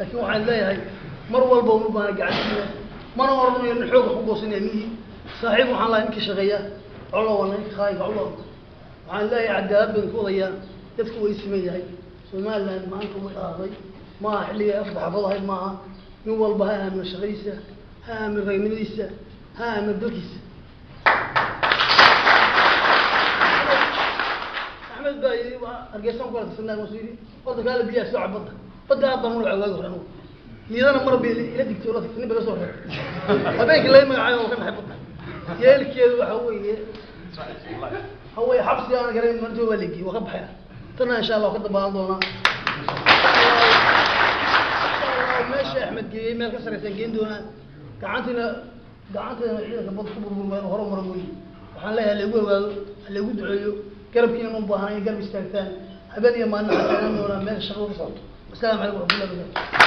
لكن waxaan leeyahay mar walba uu baan gacantiina mana oranayo in xoog ku goosanayay saaxiib waxaan la inka shaqeeya colo wana khayga colo waxaan leeyahay cadaalad baan ku wadayaa dadku way simeeyay Soomaaliland maanta way qaaday ma xilliga afbaxaday ma in walba ha ama shaqadiisa ha ama raynimadiisa ha ama dalkiisa Ahmed Bayi argeysan ku aragsanaa wasiiri wada kala biya soo bada bada baan u cawaago horano nidana mar bii ila digtoolada in baga soo reeb habeenkii la magacaayo oo ka naxay bada yeelkeedu waxa weeye هو حبس أنا قريب من جوا لقي وقبحها تنا إن شاء الله كده بعضنا ماشي أحمد جي ما كسر سنجين دونا قعدنا إذا كبر كبر وهرم رموي وحنا اللي يقول دعيو قرب كنا نبهاني قرب استكتان أبدي ما نحن ولا ما شغل صوت السلام عليكم ورحمة الله وبركاته